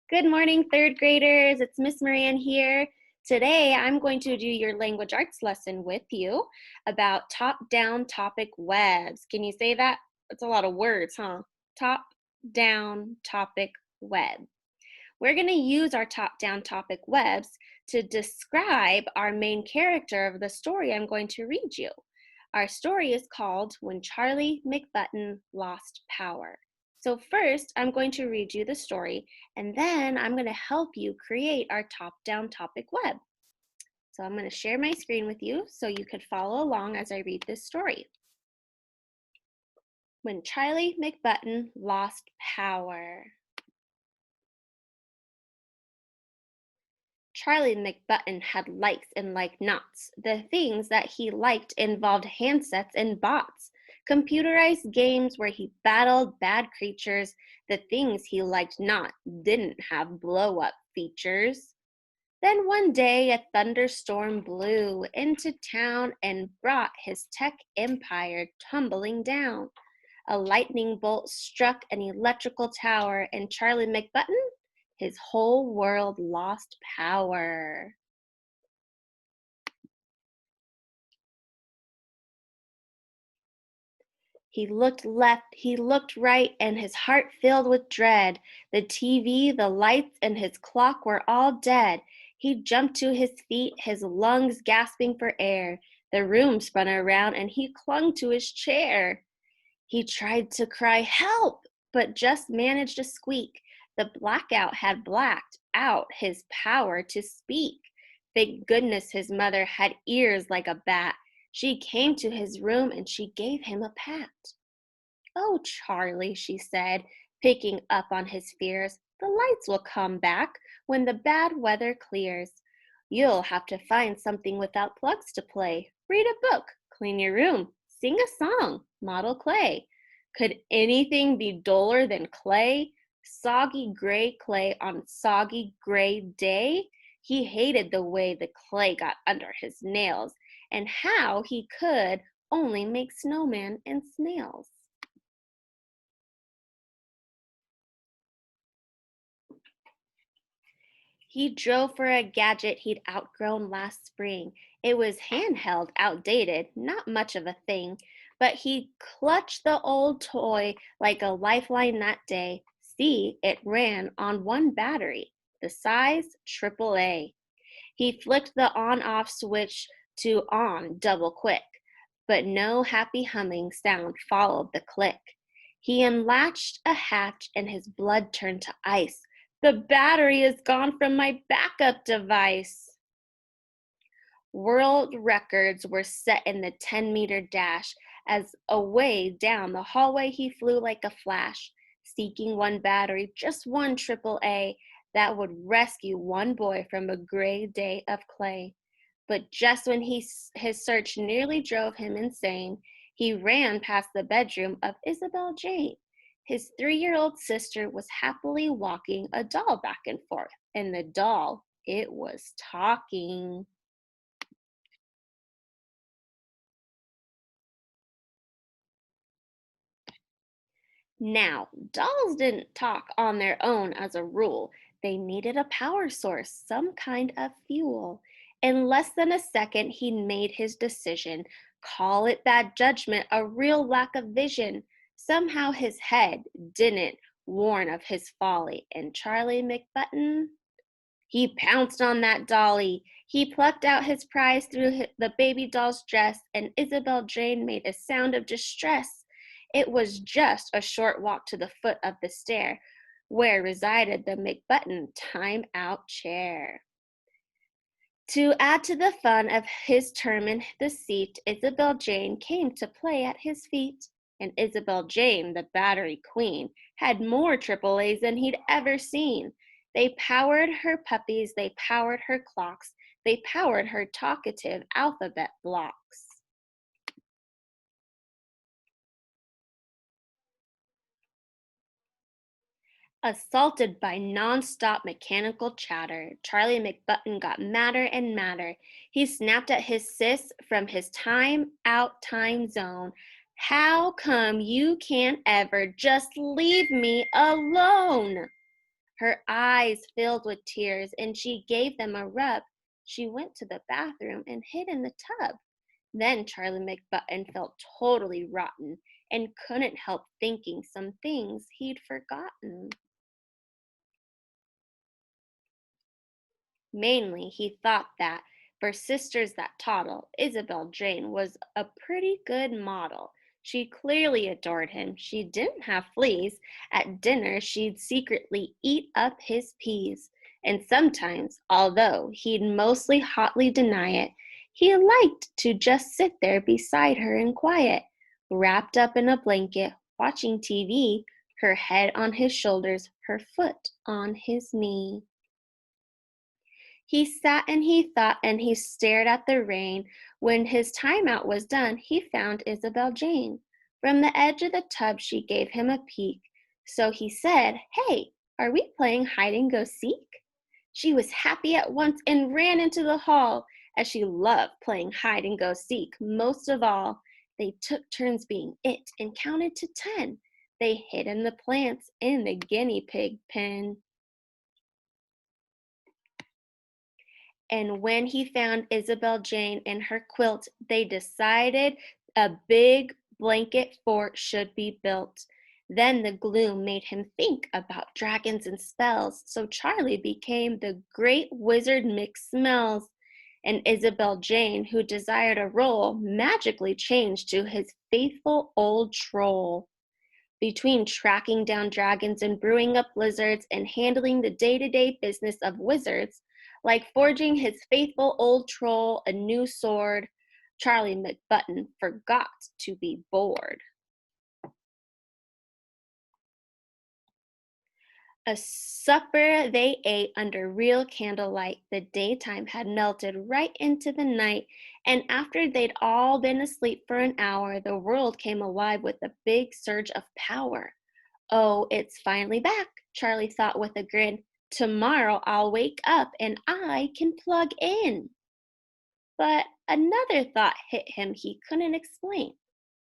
Good morning, third graders. It's Miss Marianne here. Today, I'm going to do your language arts lesson with you about top-down topic webs. Can you say that? It's a lot of words, huh? Top-down topic web. We're going to use our top-down topic webs to describe our main character of the story I'm going to read you. Our story is called When Charlie McButton Lost Power. So first, I'm going to read you the story, and then I'm going to help you create our top-down topic web. So I'm going to share my screen with you so you could follow along as I read this story. When Charlie McButton Lost Power. Charlie McButton had likes and like-nots. The things that he liked involved handsets and bots, computerized games where he battled bad creatures. The things he liked not didn't have blow-up features. Then one day a thunderstorm blew into town and brought his tech empire tumbling down. A lightning bolt struck an electrical tower, and Charlie McButton, his whole world lost power. He looked left, he looked right, and his heart filled with dread. The TV, the lights, and his clock were all dead. He jumped to his feet, his lungs gasping for air. The room spun around, and he clung to his chair. He tried to cry, "Help!" but just managed to squeak. The blackout had blacked out his power to speak. Thank goodness his mother had ears like a bat. She came to his room and she gave him a pat. "Oh, Charlie," she said, picking up on his fears, "the lights will come back when the bad weather clears. You'll have to find something without plugs to play. Read a book, clean your room, sing a song, model clay. Could anything be duller than clay? Soggy gray clay on soggy gray day?" He hated the way the clay got under his nails, and how he could only make snowmen and snails. He drove for a gadget he'd outgrown last spring. It was handheld, outdated, not much of a thing, but he clutched the old toy like a lifeline that day. See, it ran on one battery, the size AAA. He flicked the on-off switch to on double quick, but no happy humming sound followed the click. He unlatched a hatch and his blood turned to ice. "The battery is gone from my backup device." World records were set in the 10-meter dash as away down the hallway he flew like a flash, seeking one battery, just one AAA, that would rescue one boy from a gray day of clay. But just when his search nearly drove him insane, he ran past the bedroom of Isabel Jane. His 3-year-old sister was happily walking a doll back and forth, and the doll, it was talking. Now, dolls didn't talk on their own as a rule. They needed a power source, some kind of fuel. In less than a second, he made his decision. Call it bad judgment, a real lack of vision. Somehow his head didn't warn of his folly, and Charlie McButton, he pounced on that dolly. He plucked out his prize through the baby doll's dress, and Isabel Jane made a sound of distress. It was just a short walk to the foot of the stair, where resided the McButton time-out chair. To add to the fun of his term in the seat, Isabel Jane came to play at his feet. And Isabel Jane, the battery queen, had more AAAs than he'd ever seen. They powered her puppies, they powered her clocks, they powered her talkative alphabet blocks. Assaulted by non-stop mechanical chatter, Charlie McButton got madder and madder. He snapped at his sis from his time-out time zone. "How come you can't ever just leave me alone?" Her eyes filled with tears, and she gave them a rub. She went to the bathroom and hid in the tub. Then Charlie McButton felt totally rotten and couldn't help thinking some things he'd forgotten. Mainly, he thought that for sisters that toddle, Isabel Jane was a pretty good model. She clearly adored him. She didn't have fleas. At dinner, she'd secretly eat up his peas. And sometimes, although he'd mostly hotly deny it, he liked to just sit there beside her in quiet, wrapped up in a blanket, watching TV, her head on his shoulders, her foot on his knee. He sat and he thought and he stared at the rain. When his time out was done, he found Isabel Jane. From the edge of the tub, she gave him a peek. So he said, "Hey, are we playing hide and go seek?" She was happy at once and ran into the hall, as she loved playing hide and go seek most of all. They took turns being it and counted to 10. They hid in the plants in the guinea pig pen. And when he found Isabel Jane in her quilt, they decided a big blanket fort should be built. Then the gloom made him think about dragons and spells, so Charlie became the great wizard McSmells. And Isabel Jane, who desired a role, magically changed to his faithful old troll. Between tracking down dragons and brewing up blizzards and handling the day-to-day business of wizards, like forging his faithful old troll a new sword, Charlie McButton forgot to be bored. A supper they ate under real candlelight. The daytime had melted right into the night, and after they'd all been asleep for an hour, the world came alive with a big surge of power. "Oh, it's finally back," Charlie thought with a grin. "Tomorrow I'll wake up and I can plug in." But another thought hit him he couldn't explain.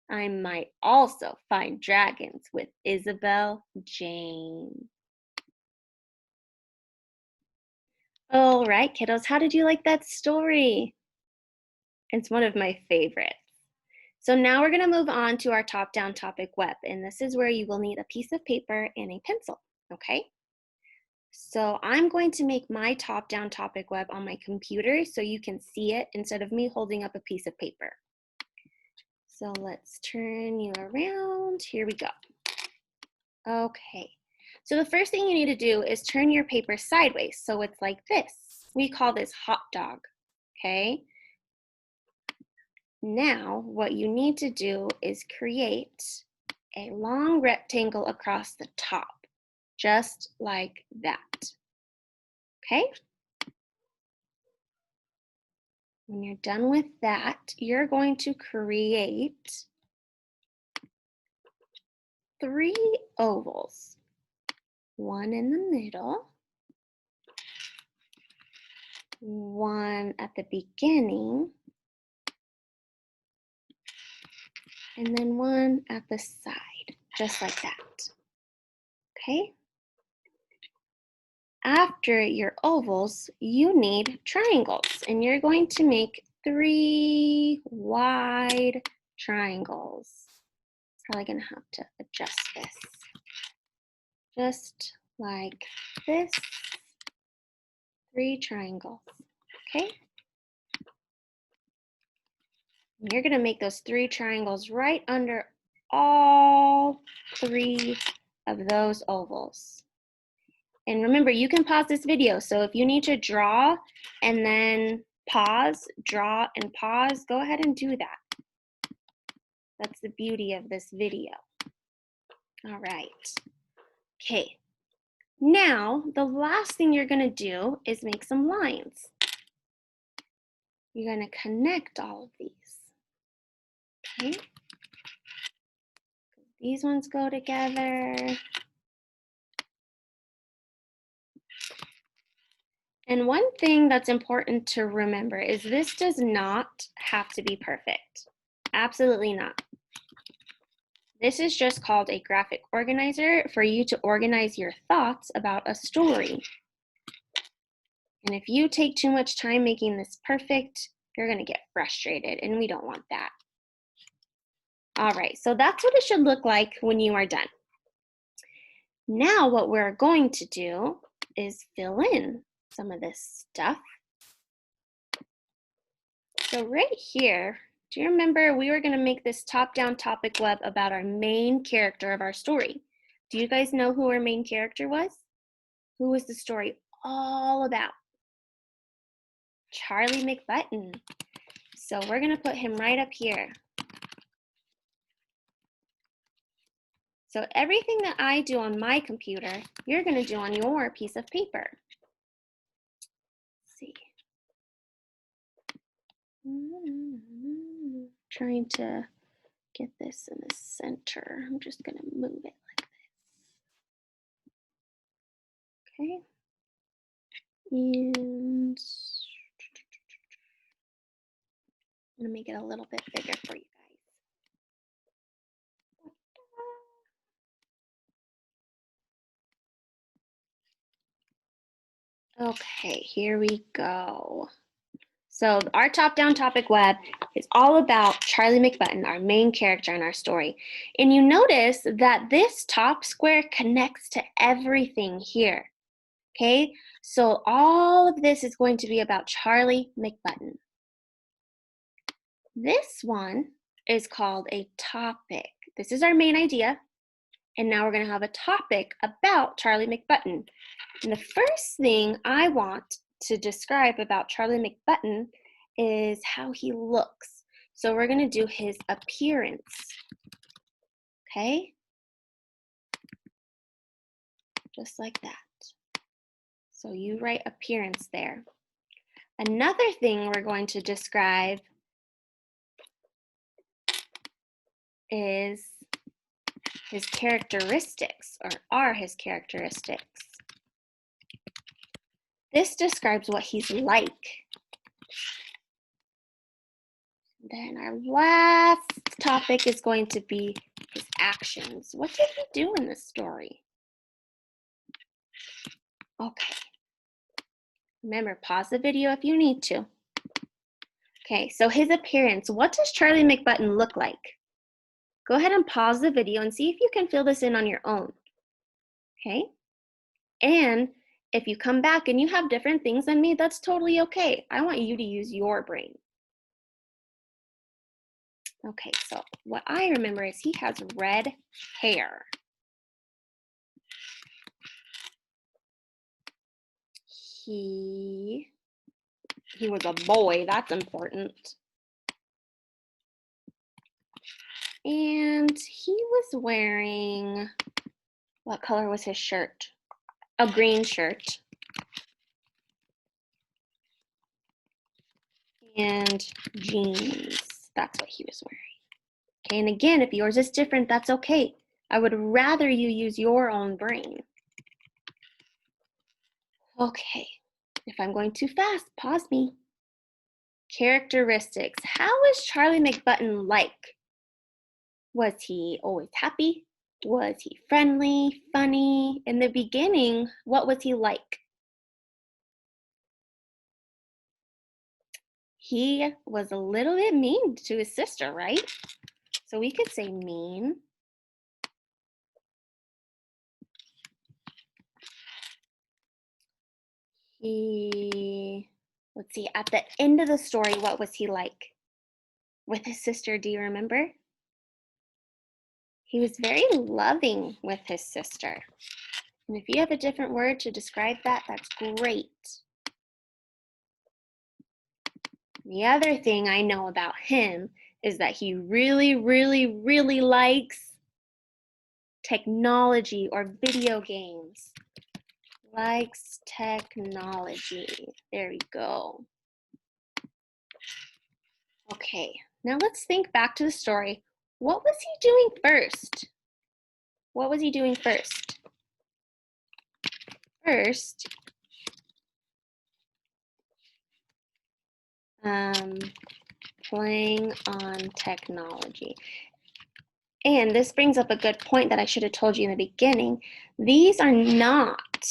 I might also find dragons with Isabel Jane. All right, kiddos, how did you like that story? It's one of my favorites. So now we're going to move on to our top-down topic web, and this is where you will need a piece of paper and a pencil, okay? So I'm going to make my top-down topic web on my computer so you can see it instead of me holding up a piece of paper. So let's turn you around. Here we go. Okay. So the first thing you need to do is turn your paper sideways so it's like this. We call this hot dog, okay? Now what you need to do is create a long rectangle across the top, just like that, okay? When you're done with that, you're going to create 3 ovals. One in the middle, one at the beginning, and then one at the side, just like that. Okay? After your ovals, you need triangles, and you're going to make 3 wide triangles. Probably gonna have to adjust this. Just like this. 3 triangles, okay? And you're gonna make those 3 triangles right under all 3 of those ovals. And remember, you can pause this video, so if you need to draw and then pause, draw and pause, go ahead and do that. That's the beauty of this video. All right. Okay. Now, the last thing you're gonna do is make some lines. You're gonna connect all of these. Okay. These ones go together. And one thing that's important to remember is this does not have to be perfect. Absolutely not. This is just called a graphic organizer for you to organize your thoughts about a story. And if you take too much time making this perfect, you're going to get frustrated, and we don't want that. All right, so that's what it should look like when you are done. Now what we're going to do is fill in some of this stuff. So right here, do you remember we were going to make this top-down topic web about our main character of our story? Do you guys know who our main character was? Who was the story all about? Charlie McButton. So we're going to put him right up here. So everything that I do on my computer, you're going to do on your piece of paper. Let's see. Trying to get this in the center. I'm just going to move it like this. Okay. And I'm going to make it a little bit bigger for you guys. Okay, here we go. So our top-down topic web is all about Charlie McButton, our main character in our story. And you notice that this top square connects to everything here. Okay, so all of this is going to be about Charlie McButton. This one is called a topic. This is our main idea. And now we're going to have a topic about Charlie McButton. And the first thing I want to describe about Charlie McButton is how he looks. So we're going to do his appearance. Okay? Just like that. So you write appearance there. Another thing we're going to describe is his characteristics, or are his characteristics. This describes what he's like. Then our last topic is going to be his actions. What did he do in this story? Okay. Remember, pause the video if you need to. Okay, so his appearance. What does Charlie McButton look like? Go ahead and pause the video and see if you can fill this in on your own. Okay? And if you come back and you have different things than me, that's totally okay. I want you to use your brain. Okay, so what I remember is he has red hair. He was a boy, that's important. And he was wearing, what color was his shirt? A green shirt. And jeans, that's what he was wearing. Okay, and again, if yours is different, that's okay. I would rather you use your own brain. Okay, if I'm going too fast, pause me. Characteristics. How is Charlie McButton like? Was he always happy? Was he friendly, funny? In the beginning, what was he like? He was a little bit mean to his sister, right? So we could say mean. Let's see, at the end of the story, what was he like with his sister? Do you remember? He was very loving with his sister. And if you have a different word to describe that, that's great. The other thing I know about him is that he really, really, really likes technology or video games. Likes technology. There we go. Okay, now let's think back to the story. What was he doing first? What was he doing first? First, playing on technology. And this brings up a good point that I should have told you in the beginning. These are not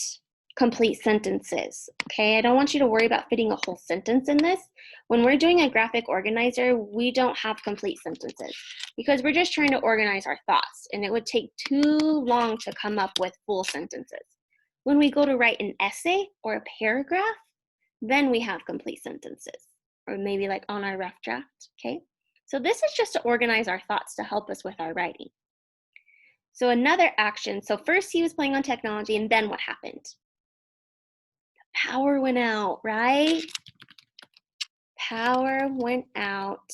complete sentences, okay? I don't want you to worry about fitting a whole sentence in this. When we're doing a graphic organizer, we don't have complete sentences because we're just trying to organize our thoughts, and it would take too long to come up with full sentences. When we go to write an essay or a paragraph, then we have complete sentences, or maybe like on our rough draft, okay? So this is just to organize our thoughts to help us with our writing. So another action, so first he was playing on technology, and then what happened? The power went out, right? Power went out.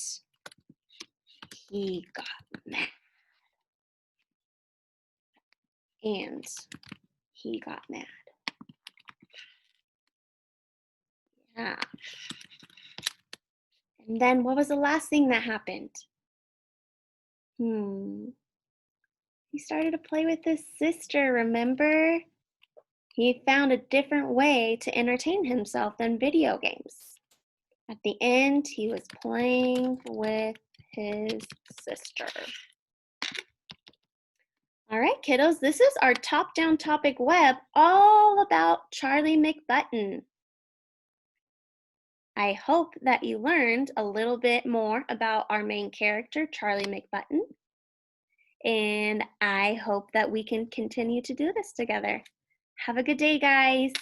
He got mad. And he got mad. Yeah. And then what was the last thing that happened? He started to play with his sister, remember? He found a different way to entertain himself than video games. At the end, he was playing with his sister. All right, kiddos, this is our top-down topic web all about Charlie McButton. I hope that you learned a little bit more about our main character, Charlie McButton. And I hope that we can continue to do this together. Have a good day, guys.